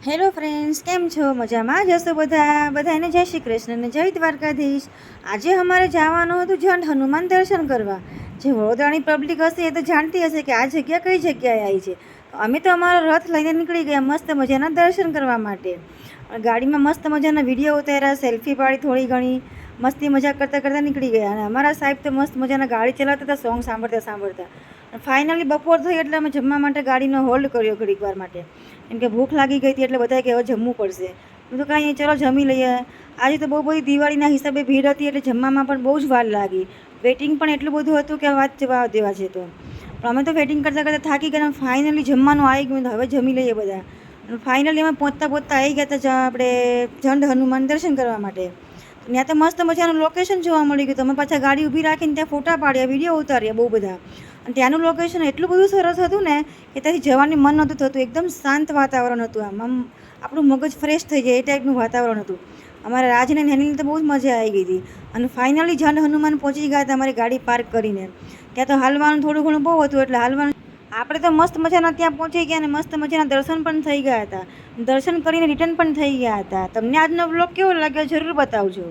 Hello friends, કેમ છો? મજામાં જ હશો બધાને જય શ્રી કૃષ્ણ અને જય દ્વારકાધીશ. આજે અમારે જવાનું હતું જંડ હનુમાન દર્શન કરવા. જે વડોદરાની પબ્લિક હશે એ તો જાણતી હશે કે આ જગ્યા કઈ જગ્યાએ આવી છે. અમે તો અમારો રથ લઈને નીકળી ગયા મસ્ત મજાના દર્શન કરવા માટે. ગાડીમાં મસ્ત મજાના વિડીયો ઉતાર્યા, સેલ્ફી પાડી, થોડી ઘણી મસ્તી મજાક કરતાં કરતાં નીકળી ગયા. અને અમારા સાહેબ તો મસ્ત મજાના ગાડી ચલાવતા હતા, સોંગ સાંભળતા. ફાઇનલી બપોર થઈ એટલે અમે જમવા માટે ગાડીનો હોલ્ડ કર્યો ઘડીક વાર માટે, કેમ કે ભૂખ લાગી ગઈ હતી. એટલે બધાએ કે હવે જમવું પડશે. હું તો કાંઈ ચલો જમી લઈએ. આજે તો બહુ બધી દિવાળીના હિસાબે ભીડ હતી એટલે જમવામાં પણ બહુ જ વાર લાગી. વેટિંગ પણ એટલું બધું હતું કે વાત જવા દેવા છે. તો પણ અમે તો વેટિંગ કરતાં કરતાં થાકી ગયા. ફાઇનલી જમવાનું આવી ગયું, તો હવે જમી લઈએ બધા. અને ફાઇનલી અમે પહોંચતા આવી ગયા હતા આપણે જંડ હનુમાન દર્શન કરવા માટે. ત્યાં તો મસ્ત મજાનું લોકેશન જોવા મળી ગયું. તમે પાછા ગાડી ઊભી રાખીને ત્યાં ફોટા પાડ્યા, વિડીયો ઉતાર્યા બહુ બધા. અને ત્યાંનું લોકેશન એટલું બધું સરસ હતું ને કે ત્યાંથી જવાની મન નહોતું થતું. એકદમ શાંત વાતાવરણ હતું. આમ આપણું મગજ ફ્રેશ થઈ જાય એ ટાઈપનું વાતાવરણ હતું. અમારા રાજને નેનીને તો બહુ જ મજા આવી ગઈ હતી. અને ફાઇનલી જંડ હનુમાન પહોંચી ગયા હતા અમારી ગાડી પાર્ક કરીને. ત્યાં તો હાલવાનું થોડું ઘણું બહુ હતું એટલે હાલવાનું આપણે તો મસ્ત મજાના ત્યાં પહોંચી ગયા અને મસ્ત મજાના દર્શન પણ થઈ ગયા હતા. દર્શન કરીને રિટર્ન પણ થઈ ગયા હતા. તમને આજનો વ્લોગ કેવો લાગ્યો જરૂર બતાવજો.